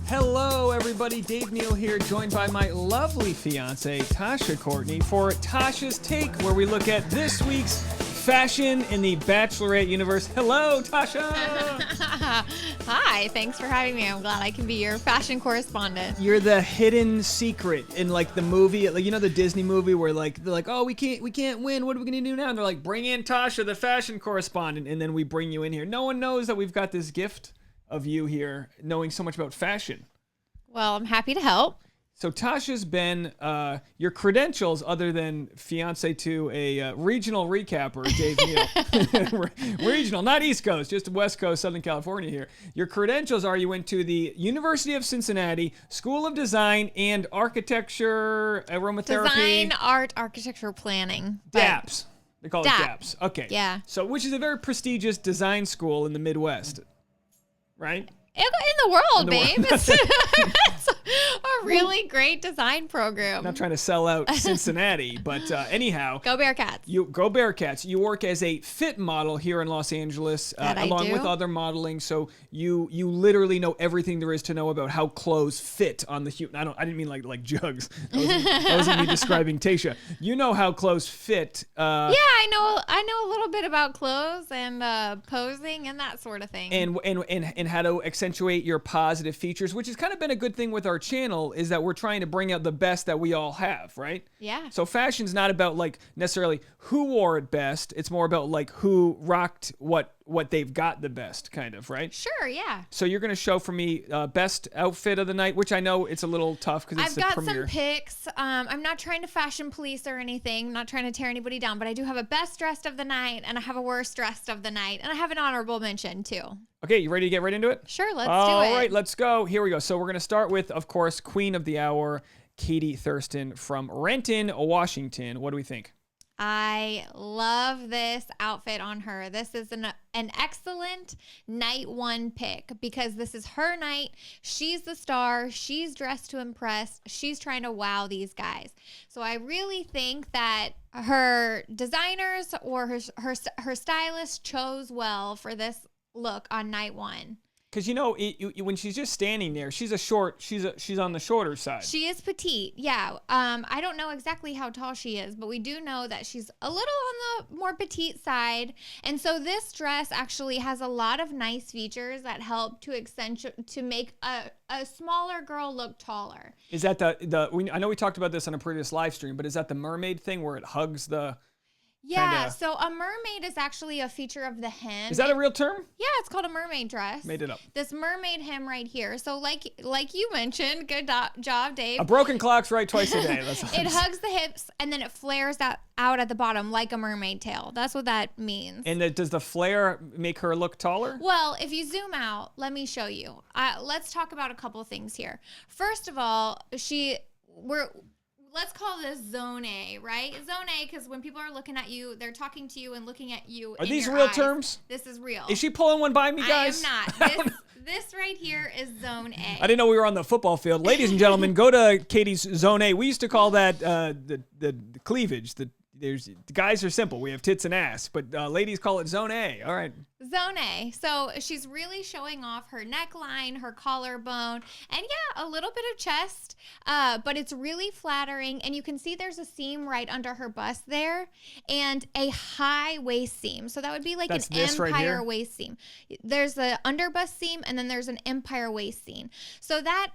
Hello, everybody. Dave Neal here, joined by my lovely fiance, Tasha Courtney, for Tasha's Take, where we look at this week's fashion in the Bachelorette universe. Hello, Tasha. Hi, thanks for having me. I'm glad I can be your fashion correspondent. You're the hidden secret in like the movie, like, you know, the Disney movie where like they're like, oh, we can't win. What are we gonna do now? And they're like, bring in Tasha, the fashion correspondent, and then we bring you in here. No one knows that we've got this gift of you here knowing so much about fashion. Well, I'm happy to help. So Tasha's been your credentials, other than fiance to a regional recapper, Dave Neal. Regional, not East Coast, just West Coast, Southern California here. Your credentials are you went to the University of Cincinnati School of Design and Architecture, Aromatherapy. Design, art, architecture, planning. DAPS. They call it DAPS. Okay. Yeah. So, which is a very prestigious design school in the Midwest, right? In the world, babe. It's a really great design program. I'm not trying to sell out Cincinnati, but anyhow. Go Bearcats. Go Bearcats. You work as a fit model here in Los Angeles, along with other modeling. So you literally know everything there is to know about how clothes fit on the human. I didn't mean like jugs. That wasn't me describing Tayshia. You know how clothes fit. Yeah, I know a little bit about clothes and posing and that sort of thing. And how to accentuate your positive features, which has kind of been a good thing with our channel, is that we're trying to bring out the best that we all have, right? Yeah. So fashion's not about like necessarily who wore it best. It's more about like who rocked what they've got the best, kind of, right? Sure, yeah. So you're going to show for me best outfit of the night, which I know it's a little tough because it's the premiere. I've got some picks. I'm not trying to fashion police or anything, not trying to tear anybody down, but I do have a best dressed of the night and I have a worst dressed of the night, and I have an honorable mention too. Okay, you ready to get right into it? Sure, let's do it. All right, let's go. Here we go. So we're going to start with, of course, Queen of the Hour, Katie Thurston from Renton, Washington. What do we think? I love this outfit on her. This is an excellent night one pick because this is her night. She's the star. She's dressed to impress. She's trying to wow these guys. So I really think that her designers or her stylist chose well for this look on night one. Because, you know, when she's just standing there, she's on the shorter side. She is petite, yeah. I don't know exactly how tall she is, but we do know that she's a little on the more petite side. And so this dress actually has a lot of nice features that help to make a smaller girl look taller. Is that I know we talked about this on a previous live stream, but is that the mermaid thing where it hugs the... Yeah, so a mermaid is actually a feature of the hem. Is that a real term? Yeah, it's called a mermaid dress. Made it up. This mermaid hem right here. So like you mentioned, good job, Dave. A broken clock's right twice a day. It hugs the hips and then it flares out at the bottom like a mermaid tail. That's what that means. And does the flare make her look taller? Well, if you zoom out, let me show you. Let's talk about a couple things here. First of all, let's call this Zone A, right? Zone A, because when people are looking at you, they're talking to you and looking at you. Are these real terms? This is real. Is she pulling one by me, guys? I am not. This right here is Zone A. I didn't know we were on the football field. Ladies and gentlemen, go to Katie's Zone A. We used to call that the cleavage. The guys are simple. We have tits and ass, but ladies call it Zone A. All right. Zone A. So she's really showing off her neckline, her collarbone, and yeah, a little bit of chest, but it's really flattering. And you can see there's a seam right under her bust there and a high waist seam. So that would be like an empire waist seam. There's the under bust seam and then there's an empire waist seam. So that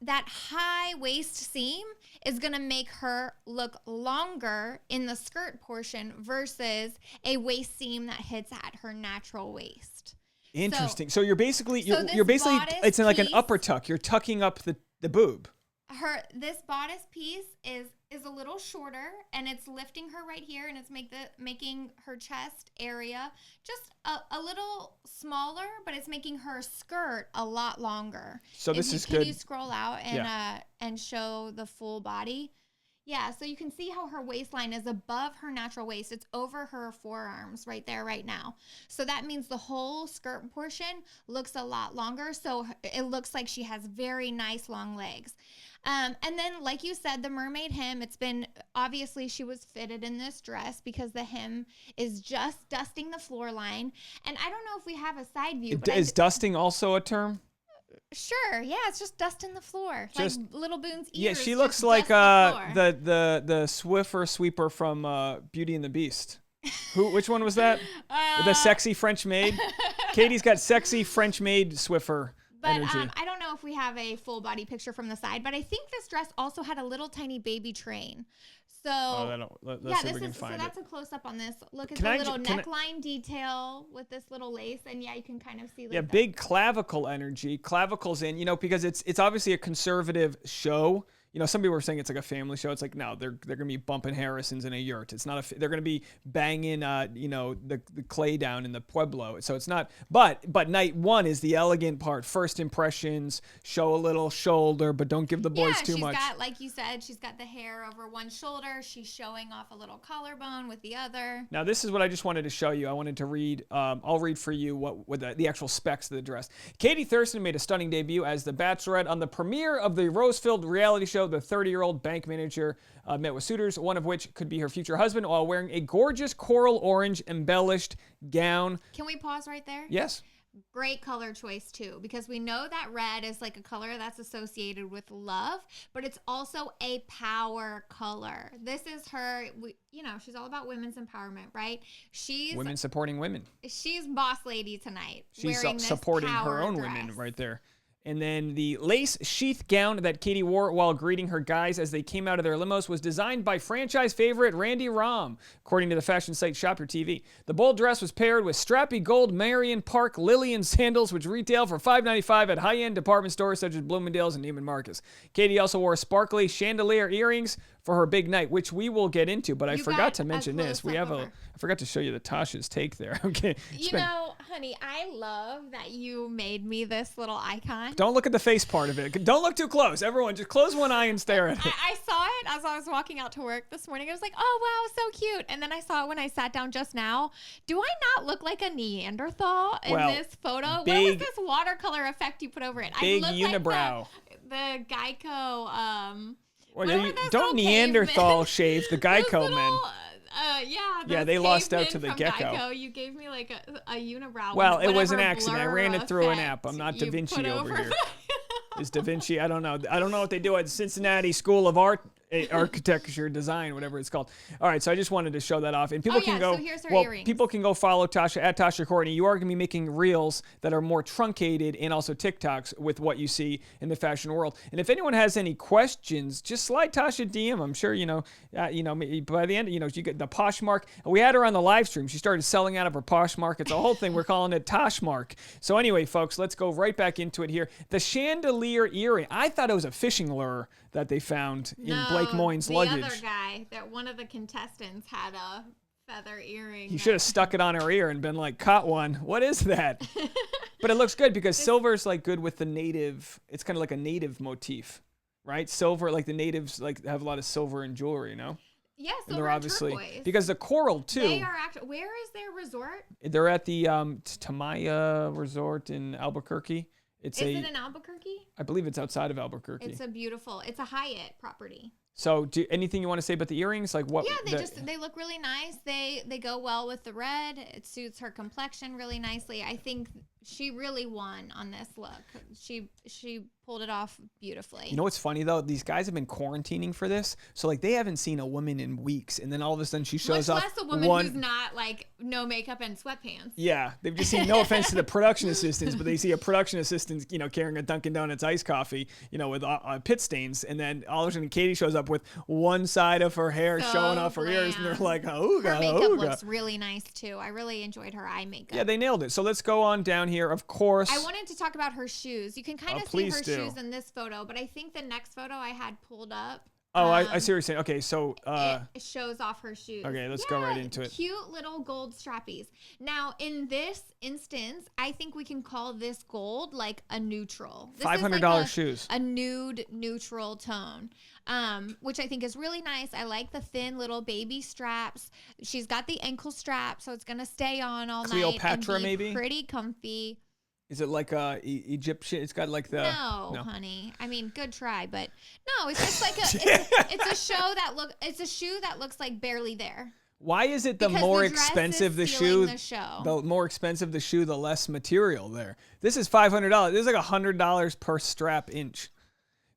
high waist seam is going to make her look longer in the skirt portion versus a waist seam that hits at her natural waist. Interesting. So you're basically it's like an upper tuck. You're tucking up the boob. This bodice piece is a little shorter and it's lifting her right here and it's making her chest area just a little smaller, but it's making her skirt a lot longer. So this is good. Can you scroll out and show the full body? Yeah, so you can see how her waistline is above her natural waist. It's over her forearms right there right now. So that means the whole skirt portion looks a lot longer. So it looks like she has very nice long legs. And then, like you said, the mermaid hem, it's been, obviously she was fitted in this dress because the hem is just dusting the floor line. And I don't know if we have a side view. Is dusting also a term? Sure. Yeah, it's just dust in the floor. Just, like Little Boone's ears. Yeah, she looks like the Swiffer sweeper from Beauty and the Beast. Which one was that? The sexy French maid? Katie's got sexy French maid Swiffer energy. I don't know if we have a full body picture from the side, but I think this dress also had a little tiny baby train. So let's see if we can find it. That's a close up on this. Look at the little neckline detail with this little lace, and yeah, you can kind of see. Like big clavicle energy. Clavicles in, because it's obviously a conservative show. Some people were saying it's like a family show. It's like, no, they're gonna be bumping Harrisons in a yurt. It's not they're gonna be banging the clay down in the Pueblo. So it's not. But night one is the elegant part. First impressions, show a little shoulder, but don't give the boys too much. Got, like you said, she's got the hair over one shoulder. She's showing off a little collarbone with the other. Now this is what I just wanted to show you. I wanted to read. I'll read for you what the actual specs of the dress. Katie Thurston made a stunning debut as the Bachelorette on the premiere of the rose-filled reality show. The 30-year-old bank manager met with suitors, one of which could be her future husband, while wearing a gorgeous coral orange embellished gown. Can we pause right there? Yes. Great color choice too, because we know that red is like a color that's associated with love, but it's also a power color. This is her, she's all about women's empowerment, right? She's women supporting women. She's boss lady tonight. She's supporting her own women right there. And then the lace sheath gown that Katie wore while greeting her guys as they came out of their limos was designed by franchise favorite Randy Rahm, according to the fashion site Shop Your TV. The bold dress was paired with strappy gold Marion Park Lillian sandals, which retail for $5.95 at high-end department stores such as Bloomingdale's and Neiman Marcus. Katie also wore sparkly chandelier earrings for her big night, which we will get into, but I forgot to mention this. I forgot to show you the Tasha's take there. Okay. Honey, I love that you made me this little icon. Don't look at the face part of it. Don't look too close. Everyone, just close one eye and stare at it. I saw it as I was walking out to work this morning. I was like, oh, wow, so cute. And then I saw it when I sat down just now. Do I not look like a Neanderthal in this photo? What was this watercolor effect you put over it? Big unibrow. Like the Geico, don't Neanderthal shave the Geico men. They lost out to the gecko. Geico. You gave me like a unibrow. Well, it was an accident. I ran it through an app. I'm not Da Vinci over here. Is Da Vinci? I don't know. I don't know what they do at Cincinnati School of Art, Architecture, Design, whatever it's called. All right, so I just wanted to show that off, and people can go. So here's her earrings. People can go follow Tasha at Tasha Courtney. You are going to be making reels that are more truncated and also TikToks with what you see in the fashion world. And if anyone has any questions, just slide Tasha a DM. I'm sure by the end, you get the Poshmark. We had her on the live stream. She started selling out of her Poshmark. It's a whole thing. We're calling it Toshmark. So anyway, folks, let's go right back into it here. The chandelier earring. I thought it was a fishing lure that they found in Blake Moyne's luggage. The other guy, that one of the contestants had a feather earring. He should have stuck it on her ear and been like, caught one. What is that? But it looks good because silver's like good with the native. It's kind of like a native motif, right? Silver, like the natives like have a lot of silver in jewelry, Yeah, silver and turquoise. Because the coral too. They are actually. Where is their resort? They're at the Tamaya Resort in Albuquerque. Is it in Albuquerque? I believe it's outside of Albuquerque. It's a Hyatt property. So, anything you want to say about the earrings? Like what? Yeah, they look really nice. They go well with the red. It suits her complexion really nicely. I think she really won on this look. She pulled it off beautifully. You know what's funny though? These guys have been quarantining for this, so like they haven't seen a woman in weeks, and then all of a sudden she shows up. Much less a woman who's not like no makeup and sweatpants. Yeah, they've just seen. No offense to the production assistants, but they see a production assistant, carrying a Dunkin' Donuts iced coffee, with pit stains, and then all of a sudden Katie shows up with one side of her hair showing off her ears, and they're like, "Ooga, her makeup looks really nice too. I really enjoyed her eye makeup. Yeah, they nailed it. So let's go on down here. Of course, I wanted to talk about her shoes. You can kind of see her shoes in this photo, but I think the next photo I had pulled up. Oh, I see what you're saying. Okay, so it shows off her shoes. Okay, let's go right into it. Cute little gold strappies. Now, in this instance, I think we can call this gold like a neutral. This $500 shoes. A nude neutral tone, which I think is really nice. I like the thin little baby straps. She's got the ankle strap, so it's gonna stay on all Cleopatra, night and be maybe pretty comfy. Is it like Egyptian? It's got like the no, honey. I mean, good try, but no. It's just like it's a show that it's a shoe that looks like barely there. Why is it the Because more the dress is expensive the stealing shoe, the show. the more expensive the shoe, the less material there? This is $500. This is like $100 per strap inch.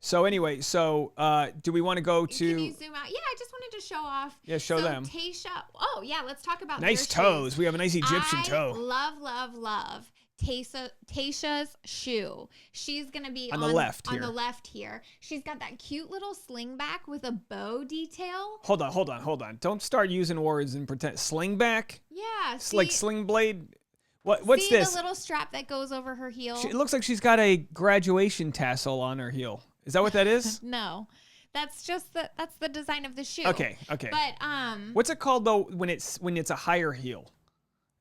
So anyway, do we want to go to? Can you zoom out? Yeah, I just wanted to show off. Yeah, show them. Tayshia. Oh yeah, let's talk about Nice their toes. shoes. We have a nice Egyptian toe. Love Tayshia's shoe. She's gonna be on the left on here. the left here. She's got that cute little slingback with a bow detail. Hold on. Don't start using words and pretend. Slingback? Yeah, It's like sling blade. What's see this? the little strap that goes over her heel? It looks like she's got a graduation tassel on her heel. Is that what that is? No, that's just that's the design of the shoe. Okay. But what's it called though when it's a higher heel?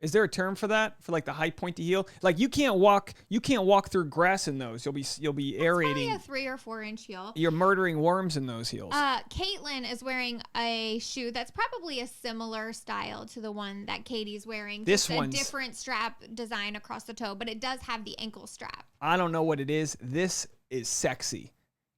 Is there a term for that? For like the high pointy heel? Like you can't walk through grass in those. You'll be aerating. Probably a 3 or 4 inch heel. You're murdering worms in those heels. Kaitlyn is wearing a shoe that's probably a similar style to the one that Katie's wearing. This one's one's a different strap design across the toe, but it does have the ankle strap. I don't know what it is. This is sexy.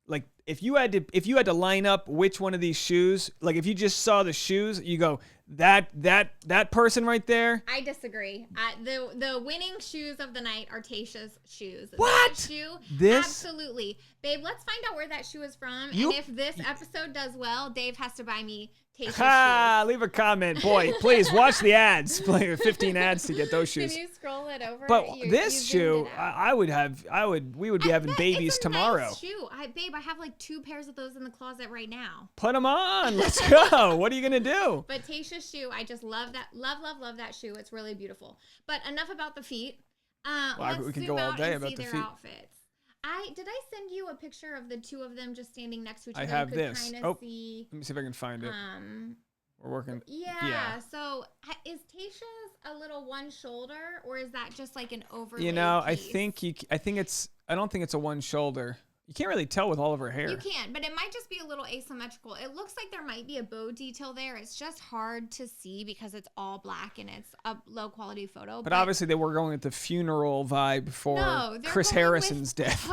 Like if you had to line up which one of these shoes, like if you just saw the shoes, you go that person right there. I disagree. The winning shoes of the night are Tayshia's shoes. What? That shoe? This? Absolutely. Babe, let's find out where that shoe is from. And if this episode does well, Dave has to buy me Tayshia's shoes. Leave a comment. Boy, please watch the ads. Play 15 ads to get those shoes. Can you scroll it over? But this shoe, we would be having babies it's a tomorrow. Nice shoe. Babe, I have like 2 pairs of those in the closet right now. Put them on. Let's go. What are you going to do? But Tayshia's shoe, I just love that. Love that shoe. It's really beautiful. But enough about the feet. We could go all day about the feet. Outfits. Did I send you a picture of the 2 of them just standing next to each other? I have you could this. See, let me see if I can find it. We're working. Yeah. So is Tayshia's a little one shoulder, or is that just like an overlay? I piece? I don't think it's a one shoulder. You can't really tell with all of her hair. You can, but it might just be a little asymmetrical. It looks like there might be a bow detail there. It's just hard to see because it's all black and it's a low quality photo. But obviously they were going with the funeral vibe for Chris Harrison's death.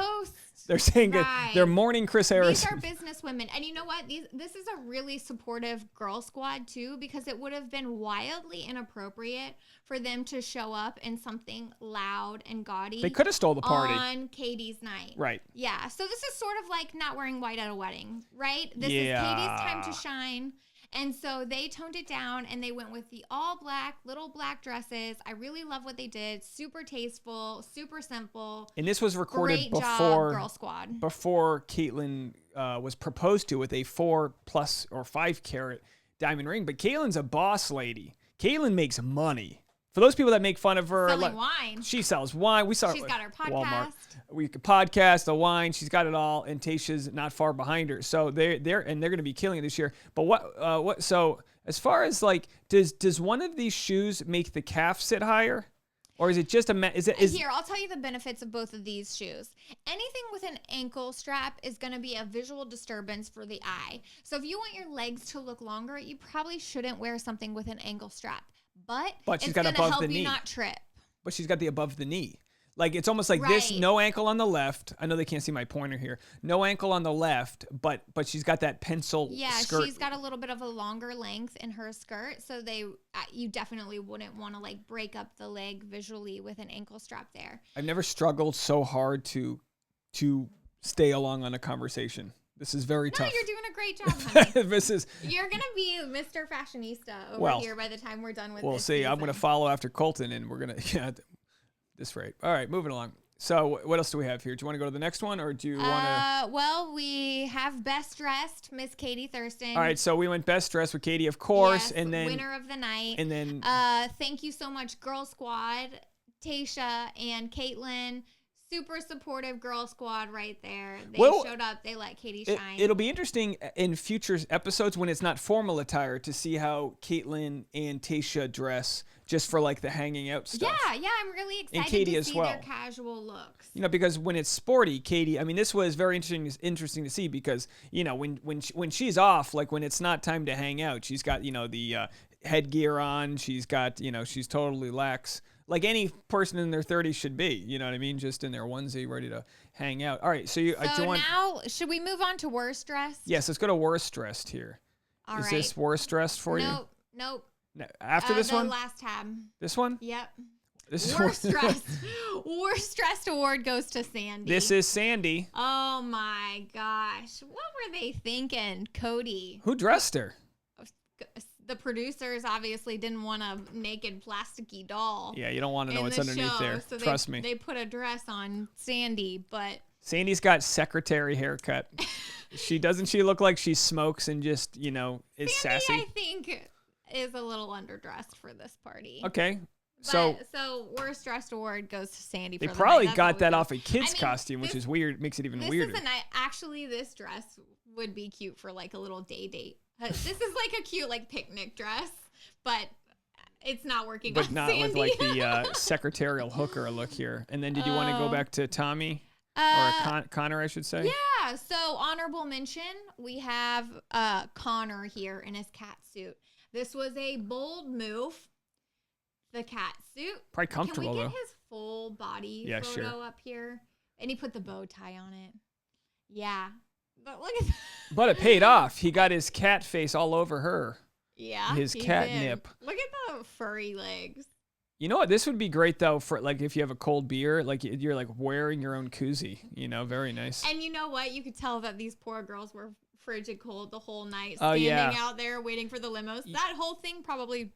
They're saying they're mourning Chris Harrison. These are business women. And you know what? This is a really supportive girl squad, too, because it would have been wildly inappropriate for them to show up in something loud and gaudy. They could have stole the party. On Katie's night. Right. Yeah. So this is sort of like not wearing white at a wedding, right? This is Katie's time to shine. And so they toned it down and they went with the all black, little black dresses. I really love what they did. Super tasteful, super simple. And this was recorded Great before job, Girl Squad. Before Kaitlyn was proposed to with a 4+ or 5 carat diamond ring. But Kaitlyn's a boss lady. Kaitlyn makes money. For those people that make fun of her, selling wine. She sells wine. She's got her podcast. Walmart. We could podcast, the wine. She's got it all, and Tayshia's not far behind her. So they're going to be killing it this year. But what? So as far as like, does one of these shoes make the calf sit higher, or is it just Here, I'll tell you the benefits of both of these shoes. Anything with an ankle strap is going to be a visual disturbance for the eye. So if you want your legs to look longer, you probably shouldn't wear something with an ankle strap. But she's it's got going to above help the knee. you not trip. But she's got the above the knee. Like it's almost like this, no ankle on the left. I know they can't see my pointer here. No ankle on the left, but she's got that pencil skirt. She's got a little bit of a longer length in her skirt, so you definitely wouldn't want to like break up the leg visually with an ankle strap there. I've never struggled so hard to stay along on a conversation. This is very tough. No, you're doing a great job, honey. You're going to be Mr. Fashionista over here by the time we're done with this. We'll see. I'm going to follow after Colton, and we're going to, at this rate. All right, moving along. So what else do we have here? Do you want to go to the next one, or do you want to? Well, we have Best Dressed, Miss Katie Thurston. All right, so we went Best Dressed with Katie, of course, yes, and then winner of the night. And then thank you so much, Girl Squad, Tayshia and Kaitlyn. Super supportive Girl Squad right there. They showed up. They let Katie shine. It'll be interesting in future episodes when it's not formal attire to see how Kaitlyn and Tayshia dress just for like the hanging out stuff. Yeah, I'm really excited and Katie to as see well. Their casual looks. You know, because when it's sporty, Katie, I mean, this was very interesting to see because, you know, when she's off, like when it's not time to hang out, she's got, you know, the headgear on. She's got, you know, she's totally lax. Like any person in their 30s should be, you know what I mean? Just in their onesie, ready to hang out. All right, so now, should we move on to worst dressed? Yes, let's go to worst dressed here. Is this worst dressed for you? Nope. After this one? The last tab. This one? Yep. This is Worst dressed. Worst dressed award goes to Sandy. This is Sandy. Oh my gosh. What were they thinking, Cody? Who dressed her? The producers obviously didn't want a naked plasticky doll. Yeah, you don't want to know what's underneath there. So Trust me. They put a dress on Sandy, but Sandy's got secretary haircut. She look like she smokes and just, is Sandy, sassy? I think is a little underdressed for this party. Okay. So worst dressed award goes to Sandy. They for the probably night. got that off a kid's I mean, costume, which is weird. Makes it even weirder. Actually, this dress would be cute for like a little date. This is like a cute like picnic dress, but it's not working. But on not Sandy. with like the secretarial hooker look here. And then did you want to go back to Tommy or Connor, I should say? Yeah. So honorable mention, we have Connor here in his cat suit. This was a bold move. The cat suit. Probably comfortable, Can we get though. his full body photo sure. up here? And he put the bow tie on it. Yeah. But look at that. But it paid off. He got his cat face all over her. Yeah. His catnip. Look at the furry legs. You know what? This would be great, though, for like if you have a cold beer, like you're like wearing your own koozie. Very nice. And you know what? You could tell that these poor girls were frigid cold the whole night, Oh, standing yeah. out there waiting for the limos. That whole thing probably...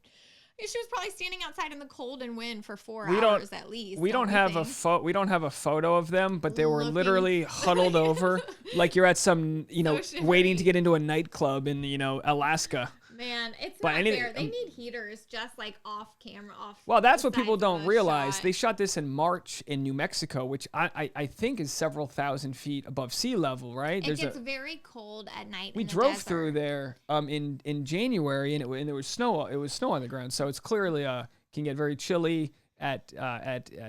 She was probably standing outside in the cold and wind for 4 hours at least. We don't have a photo of them, but they were literally huddled over, like you're at some, waiting to get into a nightclub in, Alaska. Man, it's not fair. They need heaters just like off camera, Well, that's what people don't realize. Shot. They shot this in March in New Mexico, which I think is several thousand feet above sea level, right? It gets very cold at night. We drove through there in January, and there was snow. It was snow on the ground, so it's clearly can get very chilly at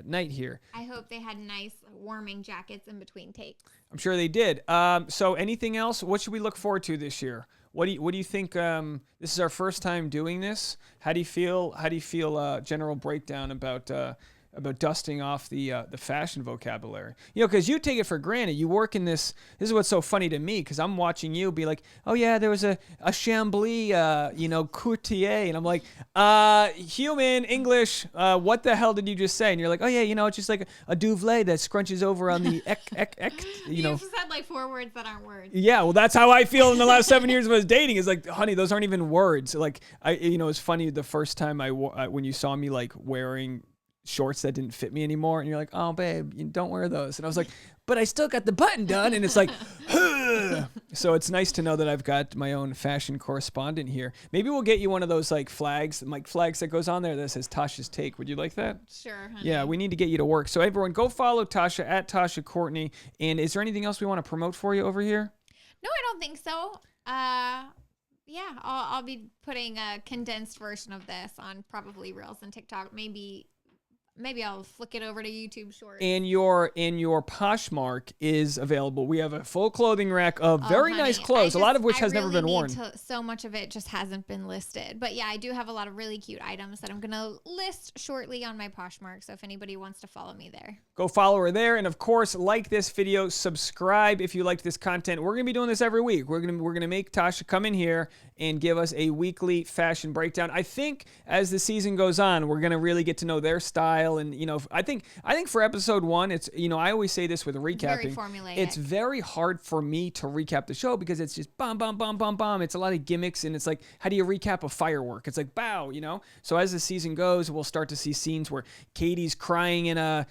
night here. I hope they had nice warming jackets in between takes. I'm sure they did. So anything else? What should we look forward to this year? What do you think? This is our first time doing this. How do you feel? General breakdown about dusting off the fashion vocabulary. Because you take it for granted. You work in this. This is what's so funny to me, because I'm watching you be like, oh yeah, there was a Chambly, courtier, and I'm like, human English. What the hell did you just say? And you're like, oh yeah, it's just like a duvet that scrunches over on the ek. You've said like 4 words that aren't words. Yeah, well, that's how I feel in the last 7 years of us dating. Is like, honey, those aren't even words. Like, it's funny the first time when you saw me like wearing shorts that didn't fit me anymore, and you're like, oh babe, you don't wear those, and I was like, but I still got the button done, and it's like so it's nice to know that I've got my own fashion correspondent here. Maybe we'll get you one of those like flags that goes on there that says Tasha's Take. Would you like that? Sure, honey. Yeah, we need to get you to work. So everyone, go follow Tasha at Tasha Courtney. And is there anything else we want to promote for you over here? No, I don't think so. Yeah, I'll be putting a condensed version of this on probably Reels and TikTok. Maybe I'll flick it over to YouTube Shorts. And your Poshmark is available. We have a full clothing rack of very nice clothes, a lot of which has never been worn. So much of it just hasn't been listed. But yeah, I do have a lot of really cute items that I'm going to list shortly on my Poshmark. So if anybody wants to follow me there, go follow her there. And of course, like this video, subscribe if you liked this content. We're going to be doing this every week. We're going to make Tasha come in here and give us a weekly fashion breakdown. I think as the season goes on, we're going to really get to know their style. And I think for episode 1, it's I always say this with recapping. Very formulaic. It's very hard for me to recap the show because it's just bam, bam, bam, bam, bam. It's a lot of gimmicks, and it's like, how do you recap a firework? It's like bow, So as the season goes, we'll start to see scenes where Katie's crying in a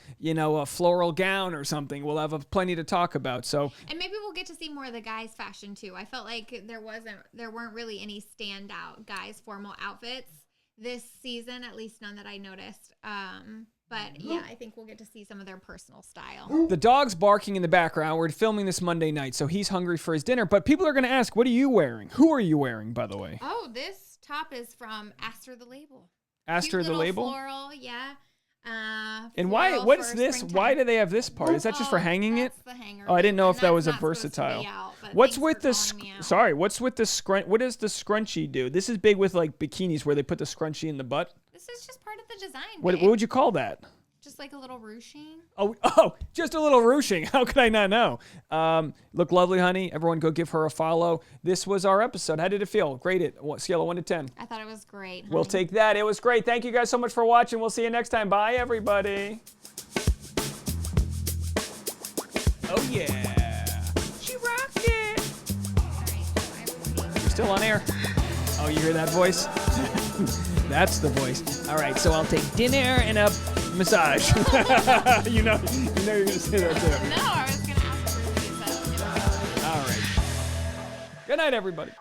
floral gown or something. We'll have plenty to talk about. So and maybe we'll get to see more of the guys' fashion too. I felt like there weren't really any standout guys' formal outfits this season, at least none that I noticed. But yeah, I think we'll get to see some of their personal style. The dog's barking in the background. We're filming this Monday night, so he's hungry for his dinner. But people are going to ask, what are you wearing? Who are you wearing, by the way? Oh, this top is from Aster the Label. Aster the Label? Floral, yeah. And why? What is this? Springtime. Why do they have this part? Is that just for hanging it? The hanger. Oh, I didn't know if that was a not supposed to versatile. be out, What's with this? What's with the scrunch? What does the scrunchie do? This is big with like bikinis where they put the scrunchie in the butt. This is just part of the design. What would you call that? just like a little ruching. Oh, just a little ruching. How could I not know? Look lovely, honey. Everyone go give her a follow. This was our episode. How did it feel? Grade it. Scale of 1 to 10. I thought it was great. We'll take that. It was great. Thank you guys so much for watching. We'll see you next time. Bye, everybody. Oh, yeah. She rocked it. You're still on air. Oh, you hear that voice? That's the voice. All right, so I'll take dinner and a massage. you know you're going to say that too. No, I was going to ask for a pizza. All right. Good night, everybody.